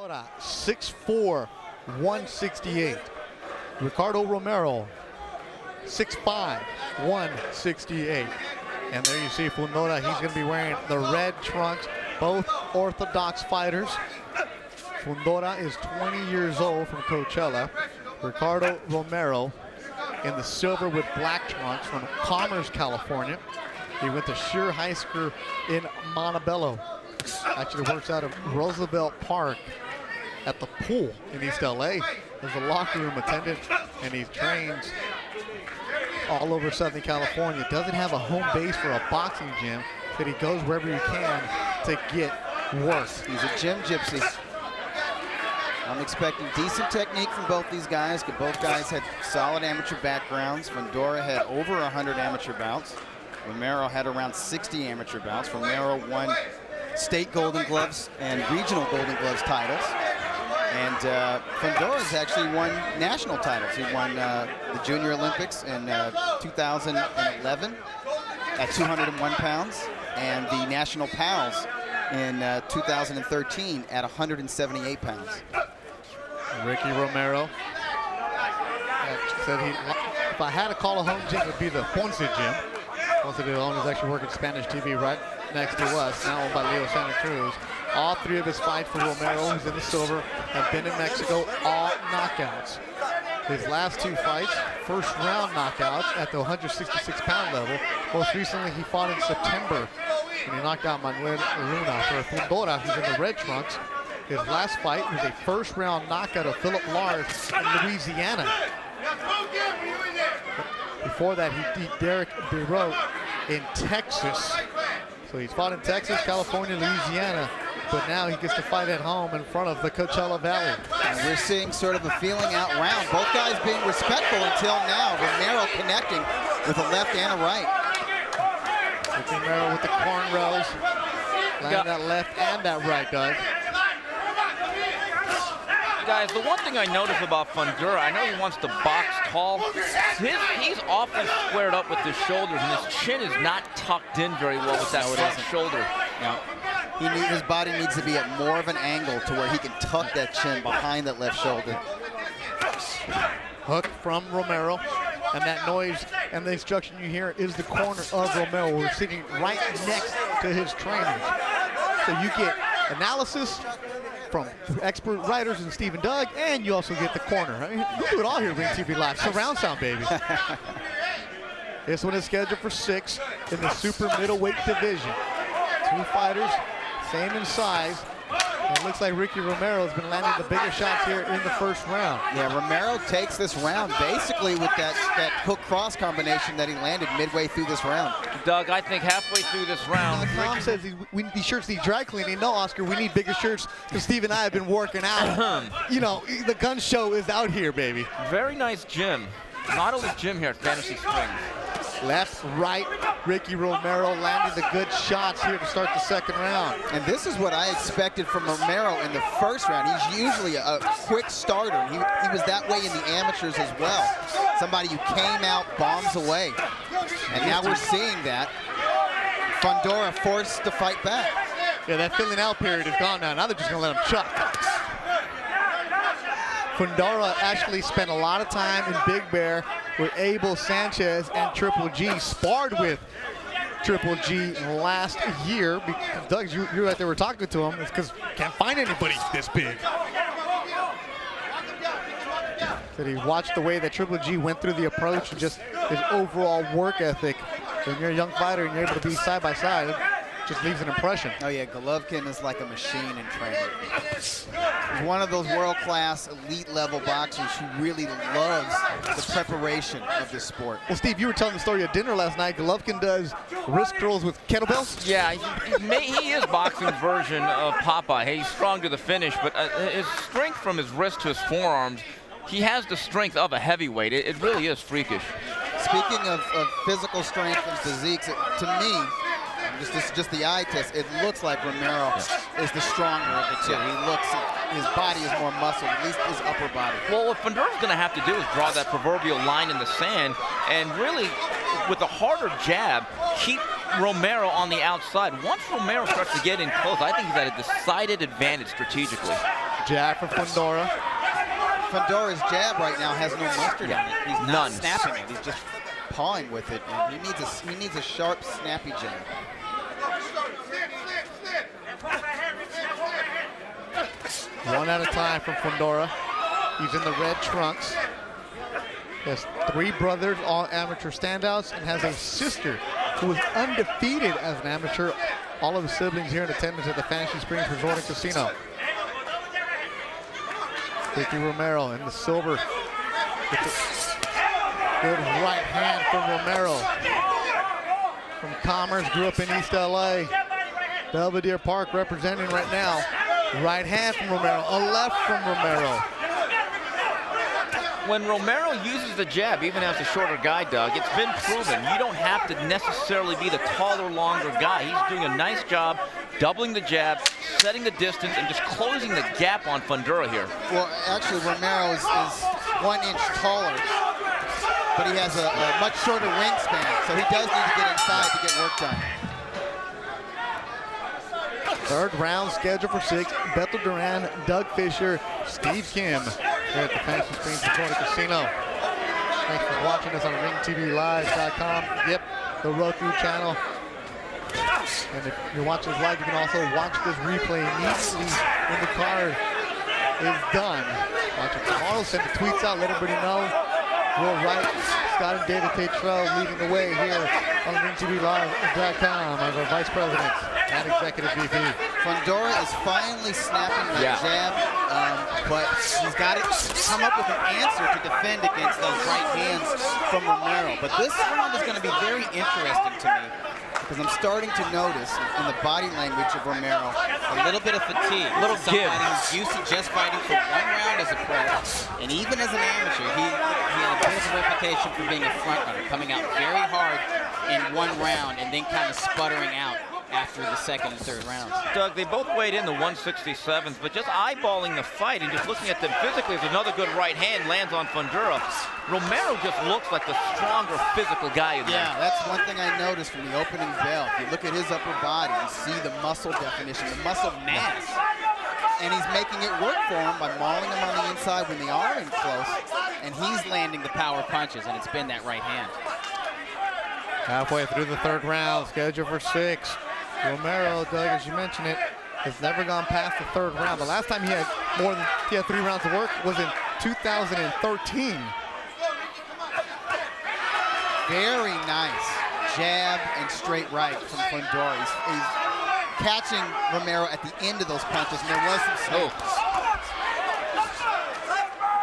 Fundora, 6'4", 168. Ricardo Romero, 6'5", 168. And there you see Fundora, he's going to be wearing the red trunks, both orthodox fighters. Fundora is 20 years old from Coachella. Ricardo Romero in the silver with black trunks from Commerce, California. He went to Shear High School in Montebello. Actually works out of Roosevelt Park at the pool in East LA as a locker room attendant, and he trains all over Southern California. Doesn't have a home base for a boxing gym, but he goes wherever he can to get work. He's a gym gypsy. I'm expecting decent technique from both these guys. Both guys had solid amateur backgrounds. Fundora had over 100 amateur bouts. Romero had around 60 amateur bouts. Romero won state Golden Gloves and regional Golden Gloves titles. And Fundora's actually won national titles. He won the Junior Olympics in 2011 at 201 pounds, and the National Pals in 2013 at 178 pounds. Ricky Romero said if I had to call a home gym, it would be the Ponce gym. Ponce de Leon is actually working Spanish TV right next to us, now owned by Leo Santa Cruz. All three of his fights for Romero, who's in the silver, have been in Mexico, all knockouts. His last two fights, first round knockouts at the 166-pound level. Most recently, he fought in September when he knocked out Manuel Luna. For Fundora, who's in the red trunks, his last fight was a first round knockout of Philip Lars in Louisiana. Before that, he beat Derek Barreau in Texas. So he's fought in Texas, California, Louisiana, but now he gets to fight at home in front of the Coachella Valley. And we're seeing sort of a feeling out round. Both guys being respectful until now. Romero connecting with a left and a right. Romero with the cornrows, landing that left and that right, Doug. Guys, the one thing I notice about Fundora, I know he wants to box tall. He's often squared up with his shoulders, and his chin is not tucked in very well with that front shoulder. Yeah. His body needs to be at more of an angle to where he can tuck that chin behind that left shoulder. Hook from Romero, and that noise and the instruction you hear is the corner of Romero. We're sitting right next to his trainers. So you get analysis from expert writers and Steve and Doug, and you also get the corner. I mean, we do it all here at Ring TV Live. Surround sound, baby. This one is scheduled for 6 in the super middleweight division. Two fighters, same in size. And it looks like Ricky Romero has been landing the bigger shots here in the first round. Yeah, Romero takes this round basically with that hook-cross combination that he landed midway through this round. Doug, I think halfway through this round. Tom says we need these shirts need dry cleaning. No, Oscar, we need bigger shirts because Steve and I have been working out. You know, the gun show is out here, baby. Very nice gym. Nautilus Gym here at Fantasy Springs. Left, right, Ricky Romero landing the good shots here to start the second round. And this is what I expected from Romero in the first round. He's usually a quick starter. He was that way in the amateurs as well. Somebody who came out, bombs away. And now we're seeing that. Fundora forced to fight back. Yeah, that filling out period is gone now. Now they're just going to let him chuck. Fundora actually spent a lot of time in Big Bear with Abel Sanchez and Triple G, sparred with Triple G last year. Because Doug, you right there were talking to him. It's because can't find anybody this big. Said he watched the way that Triple G went through the approach and just his overall work ethic. When you're a young fighter and you're able to be side by side, it just leaves an impression. Oh yeah, Golovkin is like a machine in training. He's one of those world-class, elite-level boxers who really loves the preparation of this sport. Well, Steve, you were telling the story at dinner last night. Golovkin does wrist curls with kettlebells? Yeah, he is boxing's version of Popeye. He's strong to the finish, but his strength from his wrist to his forearms, he has the strength of a heavyweight. It really is freakish. Speaking of physical strength and physiques, to me, just the eye test, it looks like Romero is the stronger of the two. His body is more muscle, at least his upper body. Well, what Fundora's going to have to do is draw that proverbial line in the sand and really, with a harder jab, keep Romero on the outside. Once Romero starts to get in close, I think he's at a decided advantage strategically. Jab from Fundora. Fundora's jab right now has no mustard on it. He's not None. snapping it. He's just pawing with it. And he needs a sharp, snappy jab. One at a time from Fundora. He's in the red trunks. He has 3 brothers, all amateur standouts, and has a sister who is undefeated as an amateur. All of his siblings here in attendance at the Fantasy Springs Resort and Casino. Ricky Romero in the silver. Good right hand from Romero. From Commerce, grew up in East LA. Belvedere Park representing right now. Right hand from Romero, a left from Romero. When Romero uses the jab, even as a shorter guy, Doug, it's been proven you don't have to necessarily be the taller, longer guy. He's doing a nice job doubling the jab, setting the distance, and just closing the gap on Fundora here. Well, actually, Romero is 1 inch taller, but he has a much shorter wingspan, so he does need to get inside to get work done. Third round scheduled for 6. Bethel Duran, Doug Fisher, Steve Kim here at the Fantasy Springs Resort and Casino. Thanks for watching us on ringtvlive.com. Yep, the Roku channel. And if you're watching this live, you can also watch this replay immediately when the card is done. Watch it tomorrow, send the tweets out, let everybody know. Will Wright, Scott and David Tatro leading the way here on ringtvlive.com as our Vice President and Executive VP. Fundora is finally snapping that jab, but he's got to come up with an answer to defend against those right hands from Romero. But this round is going to be very interesting to me because I'm starting to notice in the body language of Romero a little bit of fatigue. A little give. Who's used to just fighting for 1 round as a pro, and even as an amateur, he had a bit of a reputation for being a front runner, coming out very hard in 1 round and then kind of sputtering out after the 2nd and 3rd rounds. Doug, they both weighed in the 167s, but just eyeballing the fight and just looking at them physically, as another good right hand lands on Fundora. Romero just looks like the stronger physical guy in there. Yeah, that's one thing I noticed from the opening bell. If you look at his upper body, you see the muscle definition, the muscle mass. And he's making it work for him by mauling him on the inside when they are in close. And he's landing the power punches, and it's been that right hand. Halfway through the 3rd round, scheduled for 6. Romero, Doug, as you mentioned it, has never gone past the 3rd round. The last time he had 3 rounds of work was in 2013. Very nice jab and straight right from Fundora. He's catching Romero at the end of those punches, and there was some smoke.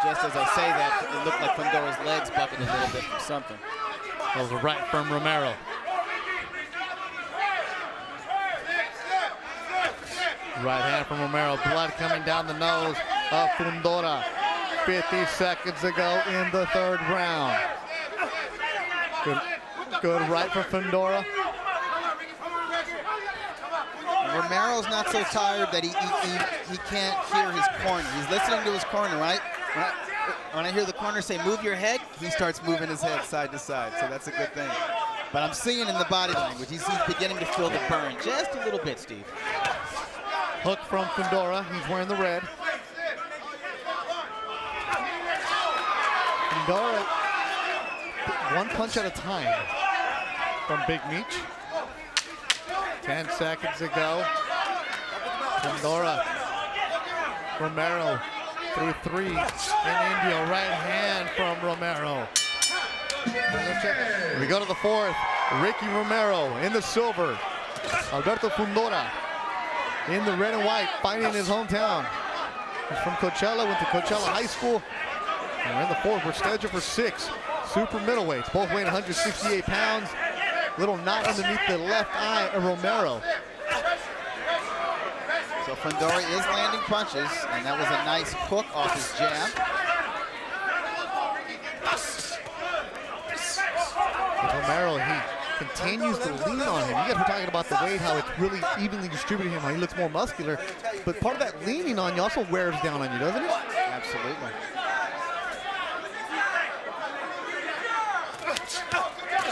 Just as I say that, it looked like Fundora's legs buckled a little bit from something. That was a right from Romero. Right hand from Romero, blood coming down the nose of Fundora. 50 seconds to go in the 3rd round. Good right from Fundora. Romero's not so tired that he can't hear his corner. He's listening to his corner, right? When I hear the corner say, move your head, he starts moving his head side to side, so that's a good thing. But I'm seeing in the body language, he's beginning to feel the burn just a little bit, Steve. Hook from Fundora, he's wearing the red. Fundora, 1 punch at a time from Big Meech. 10 seconds to go. Fundora, Romero through 3 in India. Right hand from Romero. We go to the 4th. Ricky Romero in the silver. Alberto Fundora in the red and white, fighting in his hometown. He's from Coachella, went to Coachella High School. And we're in the 4th. We're scheduled for 6 super middleweights, both weighing 168 pounds. Little knot underneath the left eye of Romero. So Fundora is landing punches, and that was a nice hook off his jab. Romero, he continues to lean on him. You guys were talking about the weight, how it's really evenly distributed him, how he looks more muscular. But part of that leaning on you also wears down on you, doesn't it? Absolutely.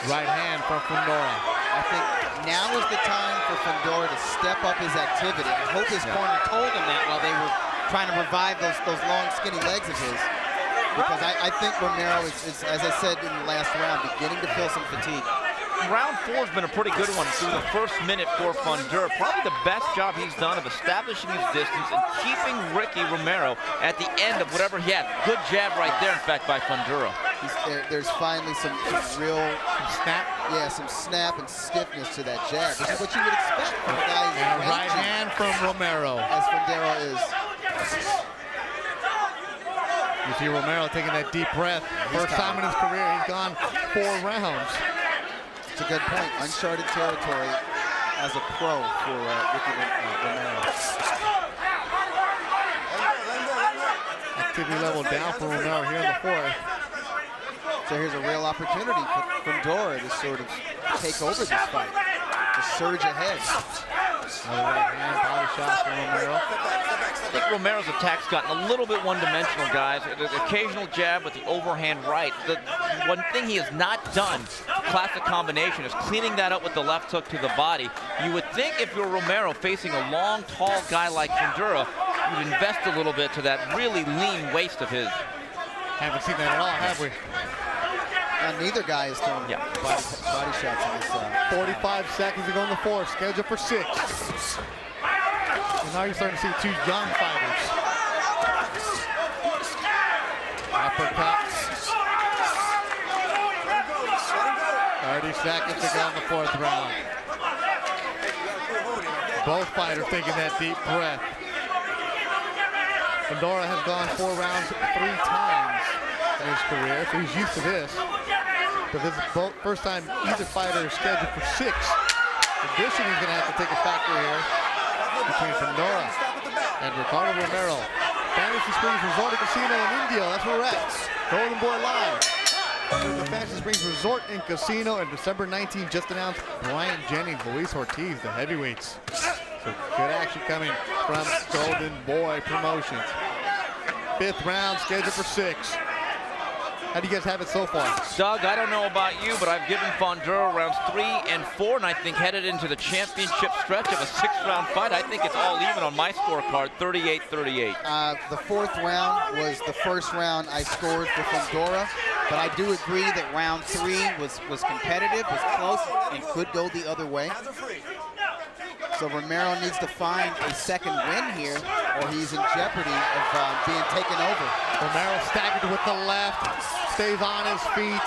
Right hand from Fundora. I think now is the time for Fundora to step up his activity. I hope his corner told him that while they were trying to revive those long, skinny legs of his. Because I think Romero is, as I said in the last round, beginning to feel some fatigue. Round 4 has been a pretty good one through the first minute for Fundora. Probably the best job he's done of establishing his distance and keeping Ricky Romero at the end of whatever he had. Good jab right there, in fact, by Fundora. There's finally some real snap. Yeah, some snap and stiffness to that jab, which is what you would expect from a guy who's right hand from Romero. As Fundora is. You see Romero taking that deep breath. First time in his career, he's gone 4 rounds. It's a good point. Uncharted territory as a pro for Ricky Romero. Activity level down for Romero here in the 4th. So here's a real opportunity for Fundora to sort of take over this fight, to surge ahead. Another right hand body shot from Romero. I think Romero's attack's gotten a little bit one-dimensional, guys. The occasional jab with the overhand right. The one thing he has not done, classic combination, is cleaning that up with the left hook to the body. You would think if you're Romero facing a long, tall guy like Fundora, you'd invest a little bit to that really lean waist of his. Haven't seen that at all, have we? Neither guy is throwing body shots in this. 45 seconds to go in the 4th, scheduled for 6. And now you're starting to see 2 young fighters. Uppercut. 30 seconds to go in the 4th round. Both fighters taking that deep breath. Fundora has gone 4 rounds 3 times in his career, so he's used to this. But this is the first time either fighter is scheduled for 6. Conditioning is going to have to take a factor here between Fundora and Ricardo Romero. Fantasy Springs Resort and Casino in Indio, that's where we're at. Golden Boy Live. The Fantasy Springs Resort and Casino, and December 19th just announced Bryant Jennings, Luis Ortiz, the heavyweights. So good action coming from Golden Boy Promotions. 5th round scheduled for 6. How do you guys have it so far? Doug, I don't know about you, but I've given Fundora rounds 3 and 4, and I think headed into the championship stretch of a 6-round fight, I think it's all even on my scorecard, 38-38. The 4th round was the first round I scored for Fundora, but I do agree that round 3 was competitive, was close, and could go the other way. So Romero needs to find a second win here, or he's in jeopardy of being taken over. Romero staggered with the left, stays on his feet.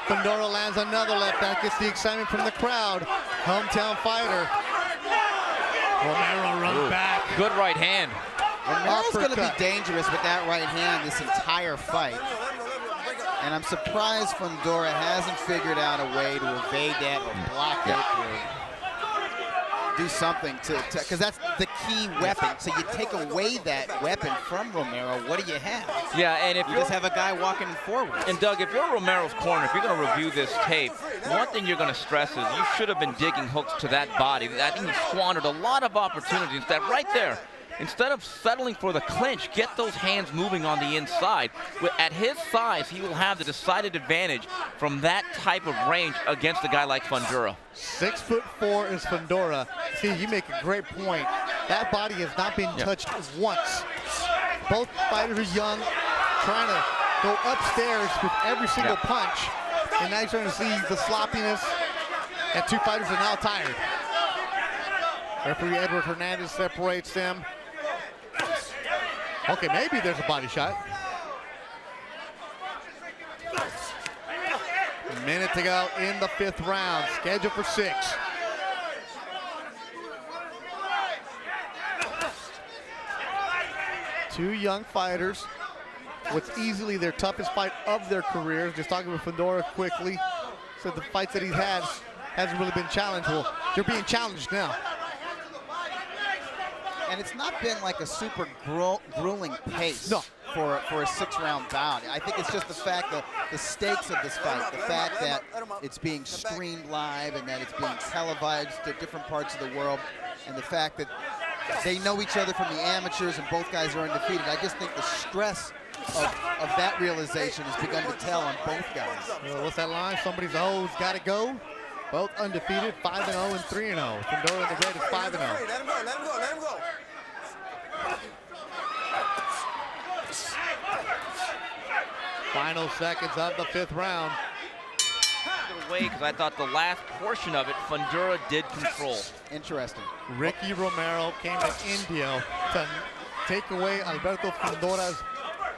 Fundora lands another left. That gets the excitement from the crowd. Hometown fighter. Romero runs back. Good right hand. Romero's going to be dangerous with that right hand this entire fight. And I'm surprised Fundora hasn't figured out a way to evade that or block it or do something because that's the key weapon. So you take away that weapon from Romero, what do you have? Yeah, and if you just have a guy walking forward. And Doug, if you're Romero's corner, if you're going to review this tape, one thing you're going to stress is you should have been digging hooks to that body. I think he squandered a lot of opportunities. That right there, instead of settling for the clinch, get those hands moving on the inside. At his size, he will have the decided advantage from that type of range against a guy like Fundora. 6'4" is Fundora. See, you make a great point. That body has not been touched once. Both fighters are young, trying to go upstairs with every single punch. And now you're starting to see the sloppiness, and 2 fighters are now tired. Referee Edward Hernandez separates them. Okay, maybe there's a body shot. A minute to go in the 5th round, scheduled for 6. Two young fighters. What's easily their toughest fight of their careers. Just talking with Fundora quickly. Said the fights that he's had hasn't really been challenged. Well, they're being challenged now. And it's not been like a super grueling pace for a 6-round bout. I think it's just the fact that the stakes of this fight, the fact that it's being streamed live and that it's being televised to different parts of the world, and the fact that they know each other from the amateurs and both guys are undefeated. I just think the stress of that realization has begun to tell on both guys. What's that line? Somebody's always got to go. Both undefeated, 5-0 and 3-0. Fundora in the red is 5-0. Let him go, let him go, let him go. Final seconds of the 5th round. Away because I thought the last portion of it, Fundora did control. Interesting. Ricky Romero came to India to take away Alberto Fundora's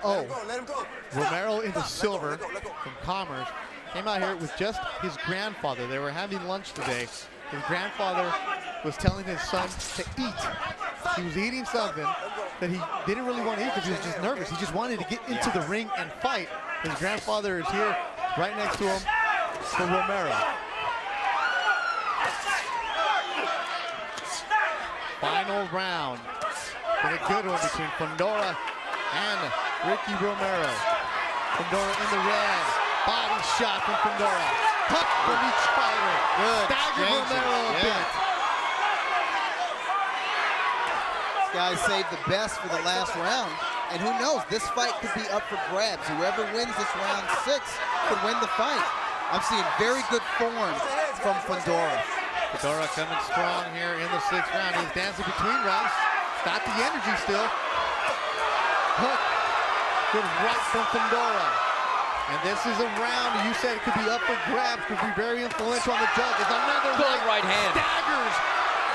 Let him go. Romero into silver from Commerce. Came out here with just his grandfather. They were having lunch today. His grandfather was telling his son to eat. He was eating something that he didn't really want to eat because he was just nervous. He just wanted to get into the ring and fight. His grandfather is here right next to him for Romero. Final round. Been a good one between Fundora and Ricky Romero. Fundora in the red. Body shot from Fundora. Huck from each fighter. Good. Staggered Romero a bit. This guy saved the best for the last round. And who knows, this fight could be up for grabs. Whoever wins this round 6 could win the fight. I'm seeing very good form from Fundora. Fundora coming strong here in the 6th round. He's dancing between rounds. Got the energy still. Hook. Good right from Fundora. And this is a round you said it could be up for grabs, could be very influential on the judges. Another Good right hand. Staggers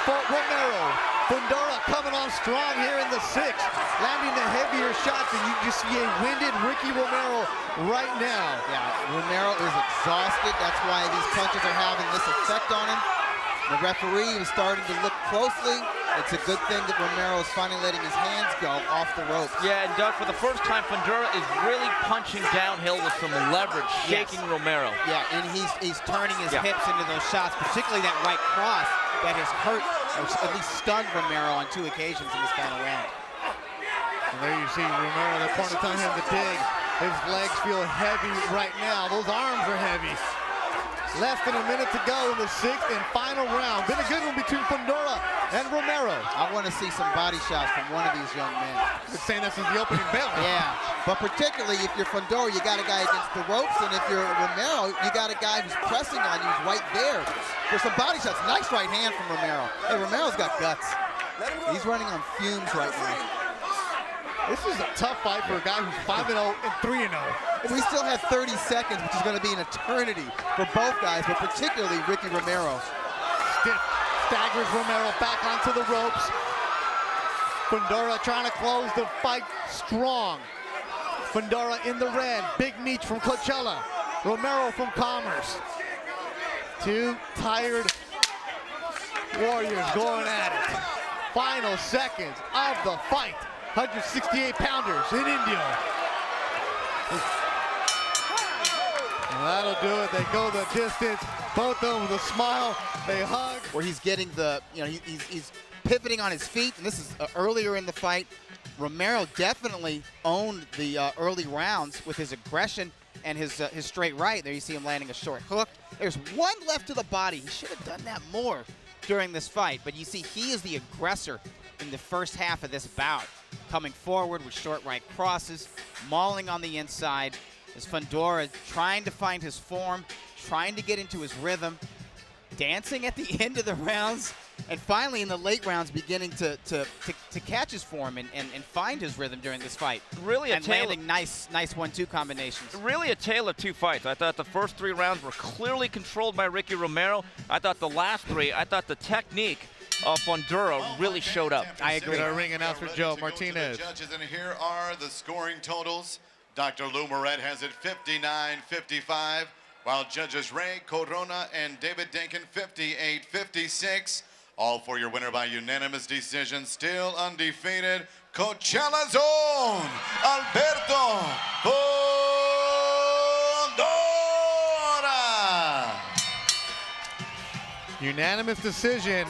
for Romero. Fundora coming on strong here in the 6th, landing the heavier shots, and you just see a winded Ricky Romero right now. Yeah, Romero is exhausted. That's why these punches are having this effect on him. The referee is starting to look closely. It's a good thing that Romero is finally letting his hands go off the ropes. Yeah, and Doug, for the first time, Fundora is really punching downhill with some leverage, shaking Romero. Yeah, and he's turning his hips into those shots, particularly that right cross that has hurt, or at least stunned Romero on 2 occasions in this final round. And there you see Romero, the corner telling him to dig. His legs feel heavy right now. Those arms are heavy. Less than a minute to go in the 6th and final round. Been a good one between Fundora and Romero. I want to see some body shots from one of these young men. Been saying that since the opening bell. Yeah, but particularly if you're Fundora, you got a guy against the ropes, and if you're Romero, you got a guy who's pressing on you, who's right there for some body shots. Nice right hand from Romero. Hey, Romero's got guts. He's running on fumes right now. This is a tough fight for a guy who's 5-0 and 3-0. We still have 30 seconds, which is going to be an eternity for both guys, but particularly Ricky Romero. Stiff staggers Romero back onto the ropes. Fundora trying to close the fight strong. Fundora in the red. Big Meech from Coachella. Romero from Commerce. 2 tired warriors going at it. Final seconds of the fight. 168-pounders in India. And that'll do it. They go the distance. Both of them with a smile. They hug. Where he's getting the, he's pivoting on his feet, and this is earlier in the fight. Romero definitely owned the early rounds with his aggression and his straight right. There you see him landing a short hook. There's one left to the body. He should have done that more during this fight, but you see he is the aggressor in the first half of this bout. Coming forward with short right crosses, mauling on the inside, as Fundora trying to find his form, trying to get into his rhythm, dancing at the end of the rounds, and finally in the late rounds beginning to catch his form and find his rhythm during this fight. Really and landing nice 1-2 combinations. Really a tale of 2 fights. I thought the first 3 rounds were clearly controlled by Ricky Romero. I thought the last 3, I thought the technique of Fundora really showed up. I agree. Our ring announcer Joe Martinez. Judges, and here are the scoring totals. Dr. Lou Moret has it 59-55, while judges Ray Corona and David Denkin 58-56. All for your winner by unanimous decision, still undefeated, Coachella's own Alberto Fundora. Unanimous decision.